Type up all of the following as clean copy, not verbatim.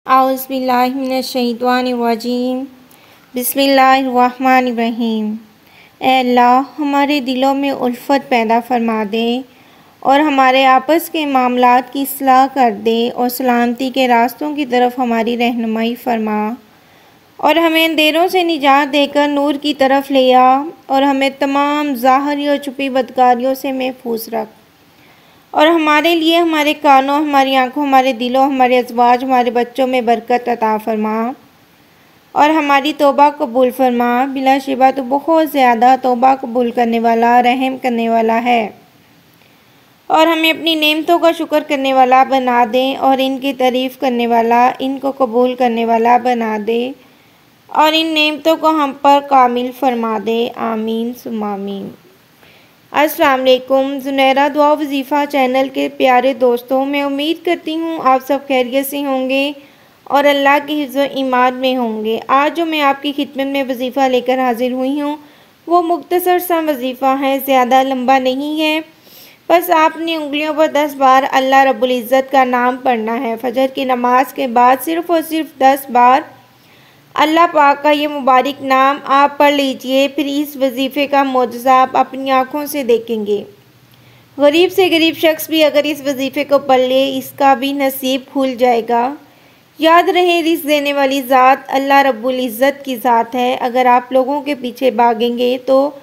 औज़ुबिल्लाहिमिनश्शैतानिर्रजीम बिस्मिल्लाहिर्रहमानिर्रहीम। ऐ अल्लाह, हमारे दिलों में उल्फत पैदा फरमा दे और हमारे आपस के मामलात की इस्लाह कर दे और सलामती के रास्तों की तरफ हमारी रहनुमाई फरमा और हमें अंधेरों से निजात देकर नूर की तरफ ले आ और हमें तमाम ज़ाहिरी और छुपी बदकारियों से महफूज रख और हमारे लिए हमारे कानों, हमारी आँखों, हमारे दिलों, हमारे अज़वाज, हमारे बच्चों में बरकत अता फरमा और हमारी तौबा कबूल फरमा। बिलाशिबा तो बहुत ज़्यादा तौबा कबूल करने वाला, रहम करने वाला है और हमें अपनी नेमतों का शुक्र करने वाला बना दे और इनकी तारीफ़ करने वाला, इनको कबूल करने वाला बना दे और इन नेमतों को हम पर कामिल फरमा दे। आमीन सुम्मा आमीन। अस्सलाम वालेकुम। ज़ुनैरा दुआ वज़ीफ़ा चैनल के प्यारे दोस्तों, मैं उम्मीद करती हूँ आप सब खैरियत से होंगे और अल्लाह की हिफ़्ज़ व ईमान में होंगे। आज जो मैं आपकी खिदमत में वज़ीफ़ा लेकर हाज़िर हुई हूँ वो मुख्तसर सा वज़ीफ़ा है, ज़्यादा लंबा नहीं है। बस आपने उंगलियों पर 10 बार अल्लाह रब्बुल इज़्ज़त का नाम पढ़ना है। फ़जर की नमाज के बाद सिर्फ़ और सिर्फ 10 बार अल्लाह पाक का ये मुबारक नाम आप पढ़ लीजिए। फिर इस वजीफ़े का मौजज़ा आप अपनी आँखों से देखेंगे। गरीब से गरीब शख्स भी अगर इस वजीफ़े को पढ़ ले, इसका भी नसीब खुल जाएगा। याद रहे, रिज़्क़ देने वाली ज़ात अल्लाह रब्बुल इज़्ज़त की ज़ात है। अगर आप लोगों के पीछे भागेंगे तो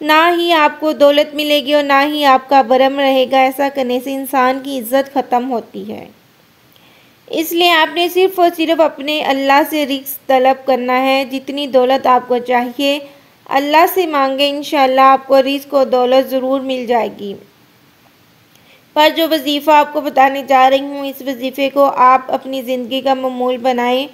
ना ही आपको दौलत मिलेगी और ना ही आपका बरम रहेगा। ऐसा करने से इंसान की इज़्ज़त ख़त्म होती है। इसलिए आपने सिर्फ़ और सिर्फ अपने अल्लाह से रिज़्क़ तलब करना है। जितनी दौलत आपको चाहिए अल्लाह से मांगे, इंशाअल्लाह आपको रिज़्क़ और दौलत ज़रूर मिल जाएगी। पर जो वजीफ़ा आपको बताने जा रही हूँ, इस वजीफ़े को आप अपनी ज़िंदगी का मामूल बनाएं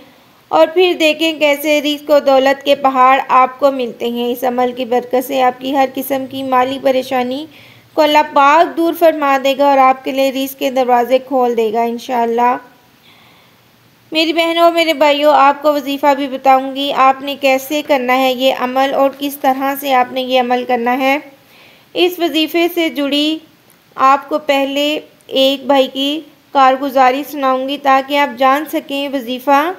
और फिर देखें कैसे रिज़्क़ और दौलत के पहाड़ आपको मिलते हैं। इस अमल की बरकत से आपकी हर किस्म की माली परेशानी को अल्लाह पाक दूर फरमा देगा और आपके लिए रिज़्क़ के दरवाज़े खोल देगा इंशाअल्लाह। मेरी बहनों, मेरे भाइयों, आपको वजीफ़ा भी बताऊंगी आपने कैसे करना है ये अमल और किस तरह से आपने ये अमल करना है। इस वजीफ़े से जुड़ी आपको पहले एक भाई की कारगुजारी सुनाऊंगी ताकि आप जान सकें वजीफ़ा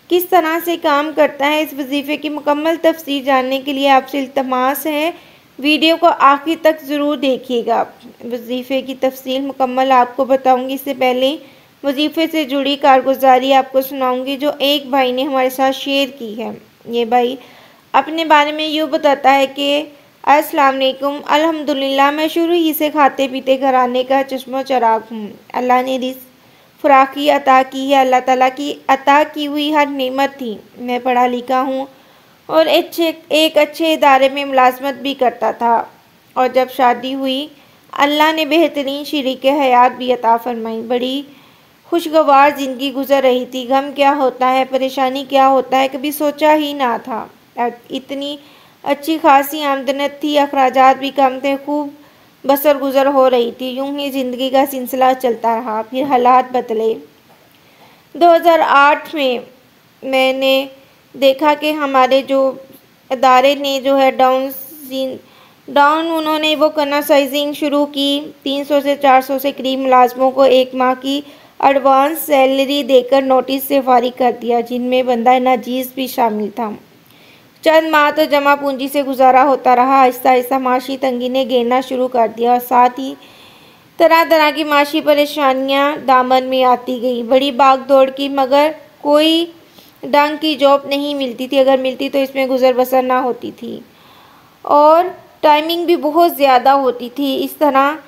किस तरह से काम करता है। इस वजीफ़े की मुकम्मल तफसीर जानने के लिए आपसे इल्तमास है वीडियो को आखिर तक ज़रूर देखिएगा। वजीफ़े की तफसील मुकम्मल आपको बताऊँगी। इससे पहले वजीफ़े से जुड़ी कारगुजारी आपको सुनाऊंगी जो एक भाई ने हमारे साथ शेयर की है। ये भाई अपने बारे में यूँ बताता है कि अस्सलाम वालेकुम, अल्हम्दुलिल्लाह मैं शुरू ही से खाते पीते घराने का चश्मो चराग हूँ। अल्लाह ने रिज़्क़ फ़राकी अता की है, अल्लाह ताला की अता की हुई हर नेमत थी। मैं पढ़ा लिखा हूँ और एक अच्छे इदारे में मुलाजमत भी करता था और जब शादी हुई अल्लाह ने बेहतरीन शरीक हयात भी अता फरमाई। बड़ी खुशगवार ज़िंदगी गुजर रही थी। गम क्या होता है, परेशानी क्या होता है, कभी सोचा ही ना था। इतनी अच्छी खासी आमदनी थी, अखराजात भी कम थे, खूब बसर गुजर हो रही थी। यूं ही ज़िंदगी का सिलसिला चलता रहा। फिर हालात बदले। 2008 में मैंने देखा कि हमारे जो अदारे ने जो है डाउन उन्होंने वो करना साइजिंग शुरू की। 300 से 400 से करीब मुलाजमों को एक माह की एडवांस सैलरी देकर नोटिस से फारिग कर दिया, जिनमें बंदा नाजीज़ भी शामिल था। चंद माह तो जमा पूंजी से गुजारा होता रहा। आहिस्ता आहिस्ता माशी तंगी ने घेरना शुरू कर दिया और साथ ही तरह तरह की माशी परेशानियां दामन में आती गई। बड़ी भाग दौड़ की, मगर कोई ढंग की जॉब नहीं मिलती थी। अगर मिलती तो इसमें गुजर बसर ना होती थी और टाइमिंग भी बहुत ज़्यादा होती थी। इस तरह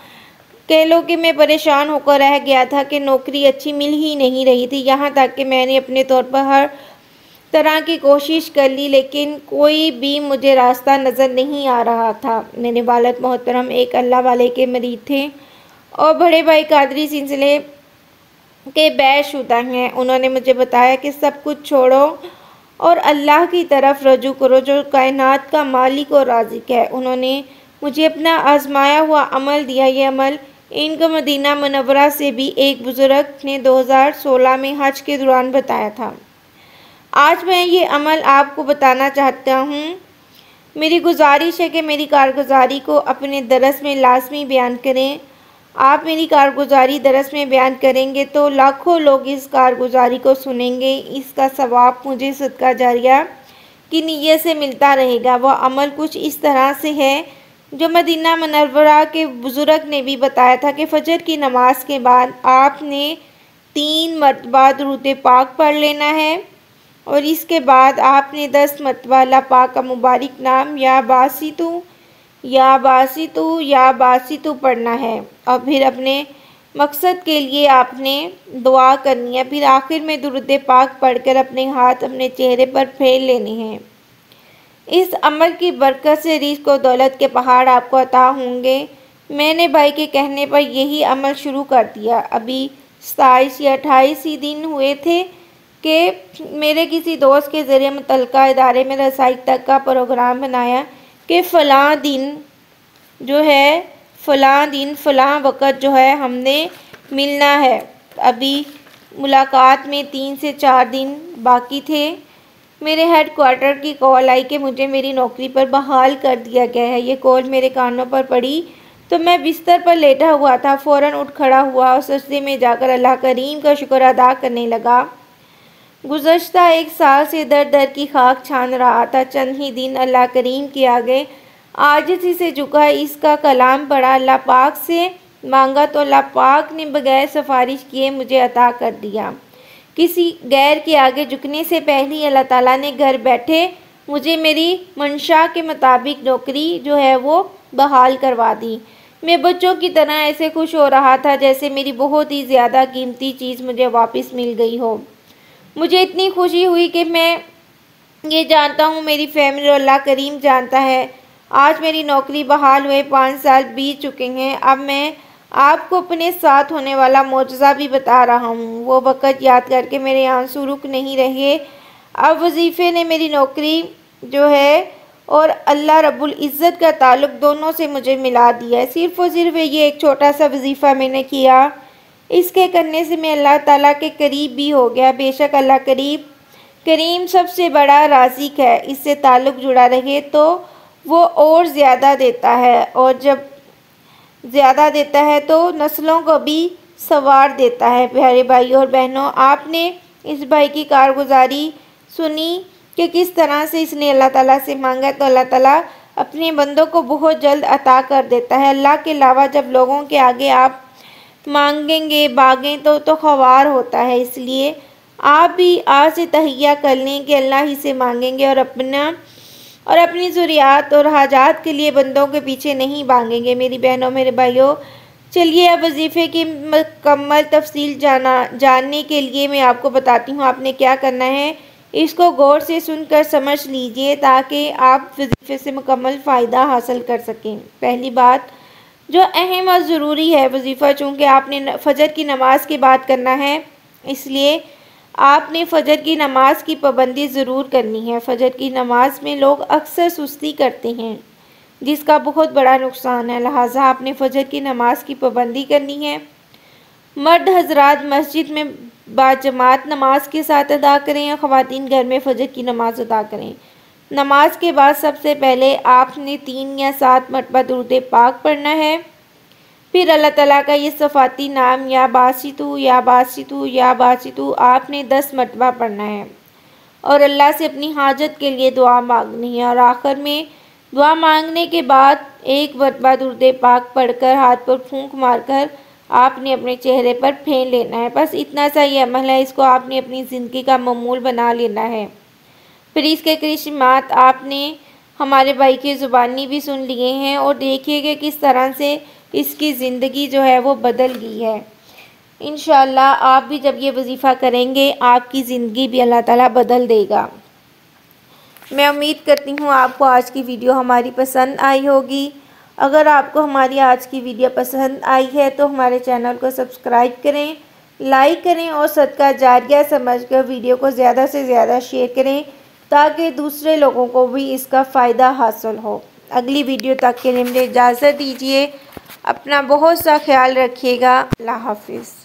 कह लो कि मैं परेशान होकर रह गया था कि नौकरी अच्छी मिल ही नहीं रही थी। यहाँ तक कि मैंने अपने तौर पर हर तरह की कोशिश कर ली, लेकिन कोई भी मुझे रास्ता नज़र नहीं आ रहा था। मेरे वालिद मोहतरम एक अल्लाह वाले के मरीद थे और बड़े भाई कादरी सिलसिले के बैशुदा हैं। उन्होंने मुझे बताया कि सब कुछ छोड़ो और अल्लाह की तरफ रजू करो जो कायनात का मालिक और राज़िक है। उन्होंने मुझे अपना आजमाया हुआ अमल दिया। ये अमल इनको मदीना मुनव्वरा से भी एक बुज़ुर्ग ने 2016 में हज के दौरान बताया था। आज मैं ये अमल आपको बताना चाहता हूँ। मेरी गुजारिश है कि मेरी कारगुजारी को अपने दरस में लाजमी बयान करें आप मेरी कारगुजारी दरस में बयान करेंगे तो लाखों लोग इस कारगुजारी को सुनेंगे। इसका सवाब मुझे सदका जारिया की नीयत से मिलता रहेगा। वह अमल कुछ इस तरह से है जो मदीना मुनव्वरा के बुज़ुर्ग ने भी बताया था कि फ़जर की नमाज के बाद आपने 3 मरतबा दुरूद पाक पढ़ लेना है और इसके बाद आपने 10 मरतबा अल्लाह पाक का मुबारक नाम या बासितु या बासितु या बासितु पढ़ना है और फिर अपने मकसद के लिए आपने दुआ करनी है। फिर आखिर में दुरूद पाक पढ़कर अपने हाथ अपने चेहरे पर फेर लेने हैं। इस अमल की बरकत से रिज़्क़ और दौलत के पहाड़ आपको अता होंगे। मैंने भाई के कहने पर यही अमल शुरू कर दिया। अभी 27 या 28 ही दिन हुए थे कि मेरे किसी दोस्त के ज़रिए मुतल्लिका इदारे में रसाई तक का प्रोग्राम बनाया कि फ़लाँ दिन जो है फ़लाँ वक़्त जो है हमने मिलना है। अभी मुलाकात में 3 से 4 दिन बाकी थे। मेरे हेड क्वार्टर की कॉल आई कि मुझे मेरी नौकरी पर बहाल कर दिया गया है। ये कॉल मेरे कानों पर पड़ी तो मैं बिस्तर पर लेटा हुआ था। फ़ौरन उठ खड़ा हुआ और सजदे में जाकर अल्लाह करीम का शुक्र अदा करने लगा। गुज़श्ता 1 साल से दर दर की खाक छान रहा था। चंद ही दिन अल्लाह करीम के आगे आजिज़ी से झुका, इसका कलाम पढ़ा, अल्लाह पाक से मांगा तो अल्लाह पाक ने बगैर सिफारिश किए मुझे अता कर दिया। किसी गैर के आगे झुकने से पहले ही अल्लाह ताला ने घर बैठे मुझे मेरी मंशा के मुताबिक नौकरी जो है वो बहाल करवा दी। मैं बच्चों की तरह ऐसे खुश हो रहा था जैसे मेरी बहुत ही ज़्यादा कीमती चीज़ मुझे वापस मिल गई हो। मुझे इतनी खुशी हुई कि मैं ये जानता हूँ मेरी फैमिली और अल्लाह करीम जानता है। आज मेरी नौकरी बहाल हुए 5 साल बीत चुके हैं। अब मैं आपको अपने साथ होने वाला मौजज़ा भी बता रहा हूँ। वो वक़्त याद करके मेरे आंसू रुक नहीं रहे। अब वजीफ़े ने मेरी नौकरी जो है और अल्लाह रब्बुल इज़्ज़त का ताल्लुक़ दोनों से मुझे मिला दिया है। सिर्फ़ और सिर्फ ये एक छोटा सा वजीफ़ा मैंने किया, इसके करने से मैं अल्लाह ताला के करीब भी हो गया। बेशक अल्लाह करीम सबसे बड़ा राज़िक है। इससे ताल्लुक़ जुड़ा रहे तो वो और ज़्यादा देता है और जब ज़्यादा देता है तो नस्लों को भी सवार देता है। प्यारे भाइयों और बहनों, आपने इस भाई की कारगुजारी सुनी कि किस तरह से इसने अल्लाह ताला से मांगा तो अल्लाह ताला अपने बंदों को बहुत जल्द अता कर देता है। अल्लाह के अलावा जब लोगों के आगे आप मांगेंगे बागें तो ख्वार होता है। इसलिए आप भी आज से तहिया कर लें कि अल्लाह ही से मांगेंगे और अपनी ज़रूरियात और हाजात के लिए बंदों के पीछे नहीं भागेंगे। मेरी बहनों मेरे भाइयों, चलिए अब वजीफ़े की मुकम्मल तफसील जानने के लिए मैं आपको बताती हूँ आपने क्या करना है। इसको गौर से सुनकर समझ लीजिए ताकि आप वजीफ़े से मुकम्मल फ़ायदा हासिल कर सकें। पहली बात जो अहम और ज़रूरी है, वजीफ़ा चूँकि आपने फ़जर की नमाज के बाद करना है, इसलिए आपने फ़जर की नमाज की पाबंदी ज़रूर करनी है। फ़जर की नमाज में लोग अक्सर सुस्ती करते हैं जिसका बहुत बड़ा नुकसान है। लिहाजा आपने फ़जर की नमाज की पाबंदी करनी है। मर्द हजरात मस्जिद में बाजमात नमाज के साथ अदा करें या ख़वातीन घर में फ़जर की नमाज अदा करें। नमाज के बाद सबसे पहले आपने 3 या 7 मरतबा दुरूद पाक पढ़ना है। फिर अल्लाह ताला का ये सफ़ाती नाम या बासितु या बासितु या बासितु आपने 10 मरतबा पढ़ना है और अल्लाह से अपनी हाजत के लिए दुआ मांगनी है। और आखिर में दुआ मांगने के बाद 1 मरतबा दुरूद पाक पढ़कर हाथ पर फूंक मारकर आपने अपने चेहरे पर फेर लेना है। बस इतना सा ये अमल है, इसको आपने अपनी ज़िंदगी का मामूल बना लेना है। फिर इसके करिश्मात आपने हमारे भाई की ज़ुबानी भी सुन लिए हैं और देखिएगा किस तरह से इसकी ज़िंदगी जो है वो बदल गई है। इंशाअल्लाह आप भी जब ये वजीफ़ा करेंगे आपकी ज़िंदगी भी अल्लाह ताला बदल देगा। मैं उम्मीद करती हूँ आपको आज की वीडियो हमारी पसंद आई होगी। अगर आपको हमारी आज की वीडियो पसंद आई है तो हमारे चैनल को सब्सक्राइब करें, लाइक करें और सदका जारिया समझकर वीडियो को ज़्यादा से ज़्यादा शेयर करें ताकि दूसरे लोगों को भी इसका फ़ायदा हासिल हो। अगली वीडियो तक के लिए मुझे इजाज़त दीजिए। अपना बहुत सा ख्याल रखिएगा। अल्लाह हाफिज़।